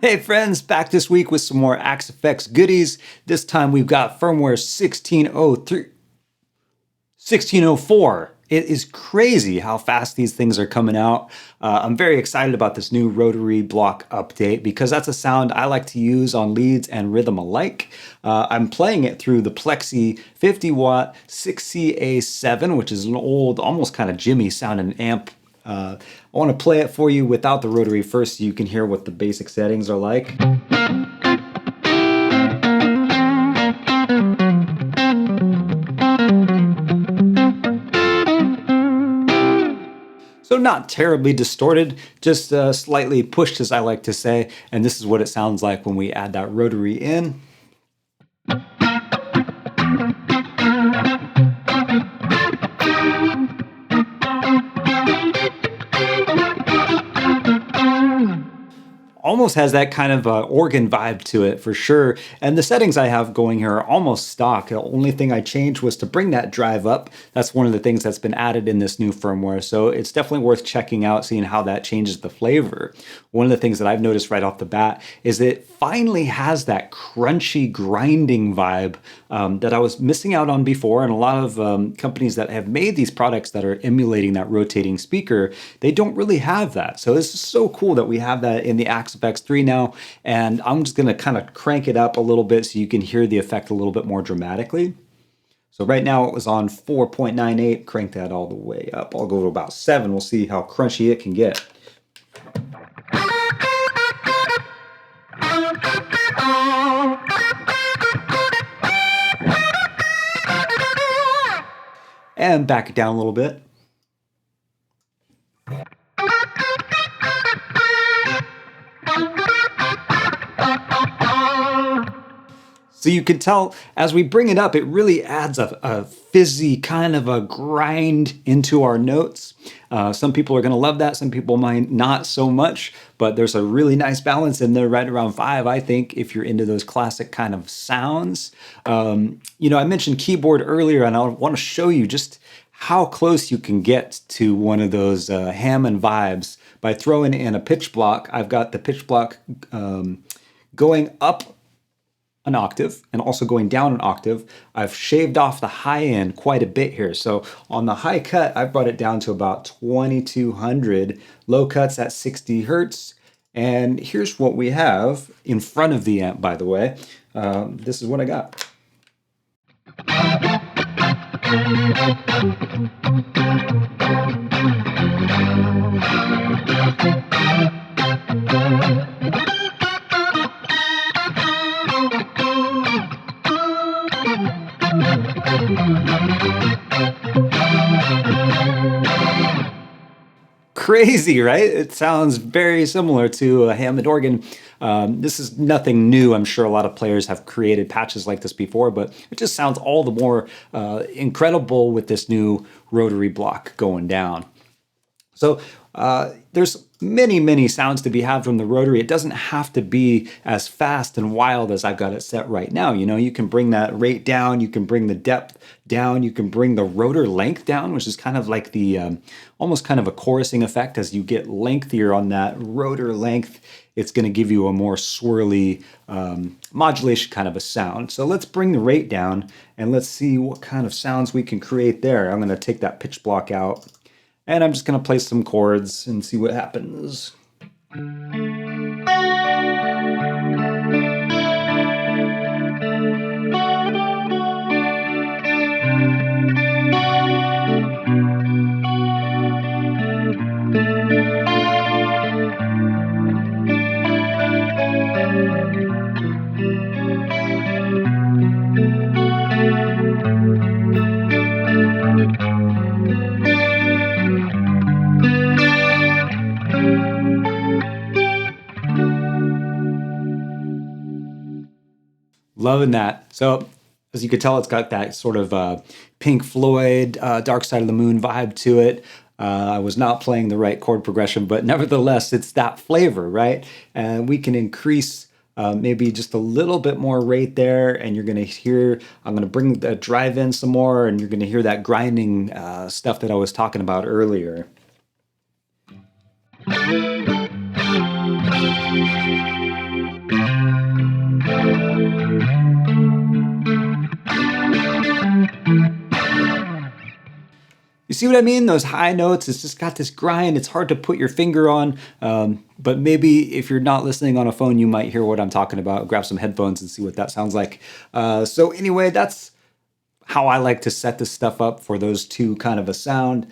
Hey friends, back this week with some more Axe Effects goodies. This time we've got firmware 16.04. It is crazy how fast these things are coming out. I'm very excited about this new Rotary Block update because that's a sound I like to use on leads and rhythm alike. I'm playing it through the Plexi 50 watt 6CA7, which is an old, almost kind of Jimmy sounding amp. I want to play it for you without the rotary first so you can hear what the basic settings are like. So not terribly distorted, just slightly pushed, as I like to say, and this is what it sounds like when we add that rotary in. Almost has that kind of organ vibe to it for sure. And the settings I have going here are almost stock. The only thing I changed was to bring that drive up. That's one of the things that's been added in this new firmware. So it's definitely worth checking out, seeing how that changes the flavor. One of the things that I've noticed right off the bat is it finally has that crunchy grinding vibe that I was missing out on before. And a lot of companies that have made these products that are emulating that rotating speaker, they don't really have that. So this is so cool that we have that in the Axe Effects 3 now, and I'm just going to kind of crank it up a little bit so you can hear the effect a little bit more dramatically. So right now it was on 4.98, crank that all the way up. I'll go to about 7, we'll see how crunchy it can get. And back it down a little bit. So you can tell as we bring it up, it really adds a fizzy kind of a grind into our notes. Some people are going to love that. Some people might not so much, but there's a really nice balance in there right around 5, I think, if you're into those classic kind of sounds. You know, I mentioned keyboard earlier, and I want to show you just how close you can get to one of those Hammond vibes by throwing in a pitch block. I've got the pitch block going up an octave and also going down an octave. I've shaved off the high end quite a bit here. So on the high cut, I've brought it down to about 2200, low cuts at 60 Hertz. And here's what we have in front of the amp, by the way. This is what I got. Crazy, right? It sounds very similar to a Hammond organ. This is nothing new. I'm sure a lot of players have created patches like this before, but it just sounds all the more incredible with this new rotary block going down. So there's many sounds to be had from the rotary. It doesn't have to be as fast and wild as I've got it set right now. You know, you can bring that rate down, you can bring the depth down, you can bring the rotor length down, which is kind of like the almost kind of a chorusing effect. As you get lengthier on that rotor length, it's going to give you a more swirly modulation kind of a sound. So let's bring the rate down and let's see what kind of sounds we can create there. I'm going to take that pitch block out. And I'm just going to play some chords and see what happens. Loving that. So as you can tell, it's got that sort of Pink Floyd, Dark Side of the Moon vibe to it. I was not playing the right chord progression, but nevertheless, it's that flavor, right? And we can increase maybe just a little bit more rate there, and you're going to hear, I'm going to bring the drive in some more, and you're going to hear that grinding stuff that I was talking about earlier. You see what I mean? Those high notes, it's just got this grind. It's hard to put your finger on, but maybe if you're not listening on a phone, you might hear what I'm talking about. Grab some headphones and see what that sounds like. So anyway, that's how I like to set this stuff up for those two kind of a sounds.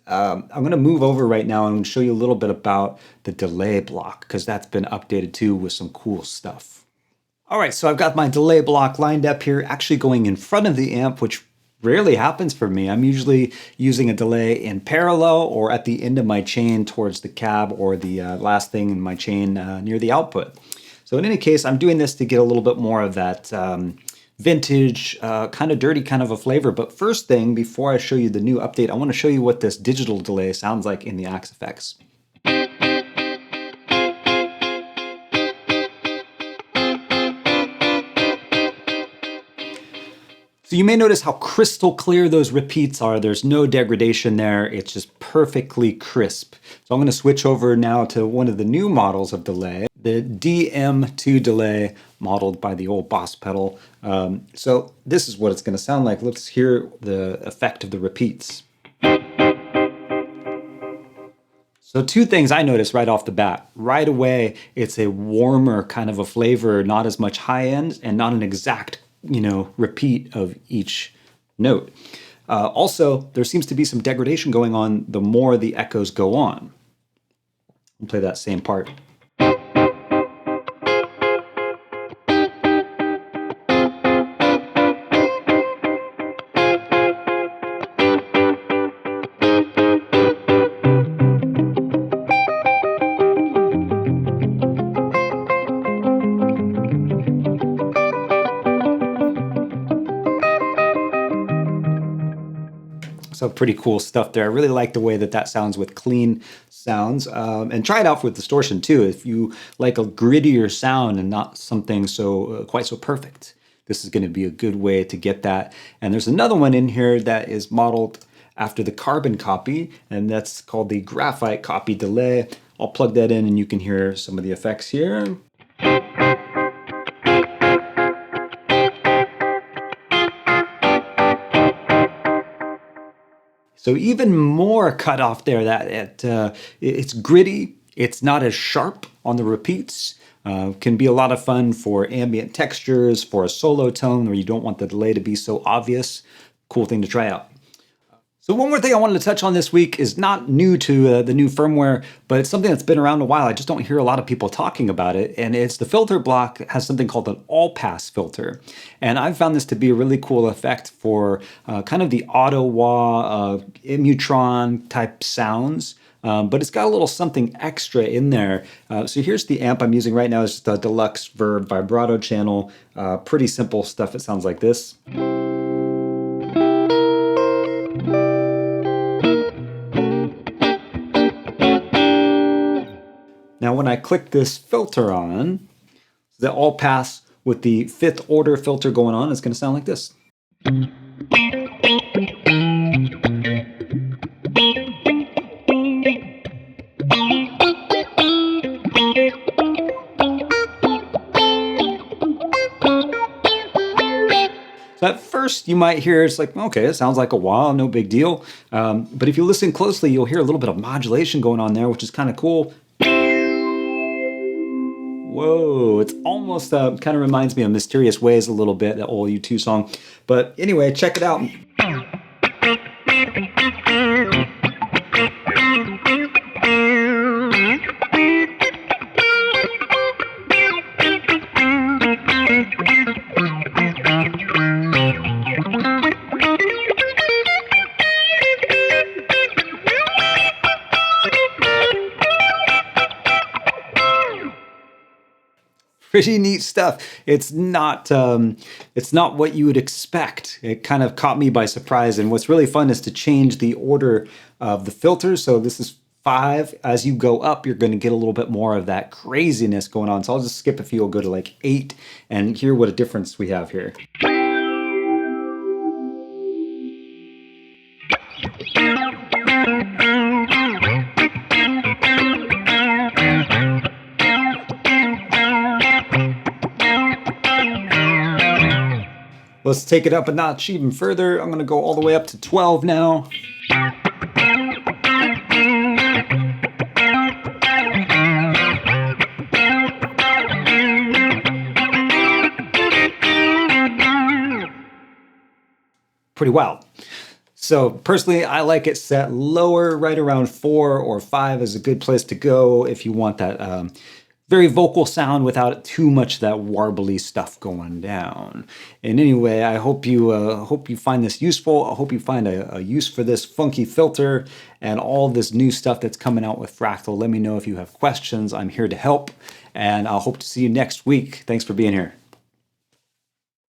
I'm going to move over right now and show you a little bit about the delay block, because that's been updated too with some cool stuff. All right, so I've got my delay block lined up here, actually going in front of the amp, which rarely happens for me. I'm usually using a delay in parallel or at the end of my chain towards the cab, or the last thing in my chain near the output. So in any case, I'm doing this to get a little bit more of that vintage, kind of dirty kind of a flavor. But first thing, before I show you the new update, I want to show you what this digital delay sounds like in the Axe effects. So you may notice how crystal clear those repeats are. There's no degradation there. It's just perfectly crisp. So I'm going to switch over now to one of the new models of delay, the DM2 delay, modeled by the old Boss pedal. So this is what it's going to sound like. Let's hear the effect of the repeats. So two things I noticed right off the bat. Right away, it's a warmer kind of a flavor, not as much high end and not an exact repeat of each note. Also, there seems to be some degradation going on the more the echoes go on. I'll play that same part. So pretty cool stuff there. I really like the way that sounds with clean sounds. And try it out with distortion too. If you like a grittier sound and not something so quite so perfect, this is going to be a good way to get that. And there's another one in here that is modeled after the carbon copy, and that's called the graphite copy delay. I'll plug that in and you can hear some of the effects here. So even more cut off there. It's gritty. It's not as sharp on the repeats. Can be a lot of fun for ambient textures, for a solo tone where you don't want the delay to be so obvious. Cool thing to try out. So one more thing I wanted to touch on this week is not new to the new firmware, but it's something that's been around a while. I just don't hear a lot of people talking about it. And it's the filter block that has something called an all-pass filter. And I've found this to be a really cool effect for kind of the auto-wah, Immutron type sounds. But it's got a little something extra in there. So here's the amp I'm using right now. It's just a deluxe Verb vibrato channel. Pretty simple stuff. It sounds like this. Now when I click this filter on, the all pass with the 5th order filter going on, it's going to sound like this. So at first you might hear it's like, okay, it sounds like a wah, no big deal. But if you listen closely, you'll hear a little bit of modulation going on there, which is kind of cool. Whoa, it's almost kind of reminds me of Mysterious Ways a little bit, that old U2 song. But anyway, check it out. Pretty neat stuff. It's not what you would expect. It kind of caught me by surprise. And what's really fun is to change the order of the filters. So this is 5. As you go up, you're going to get a little bit more of that craziness going on. So I'll just skip a few. I'll go to like 8 and hear what a difference we have here. Let's take it up a notch even further. I'm going to go all the way up to 12 now. Pretty wild. So personally, I like it set lower, right around 4 or 5 is a good place to go if you want that very vocal sound without too much of that warbly stuff going down. And anyway, I hope you find this useful. I hope you find a use for this funky filter and all this new stuff that's coming out with Fractal. Let me know if you have questions. I'm here to help, and I'll hope to see you next week. Thanks for being here.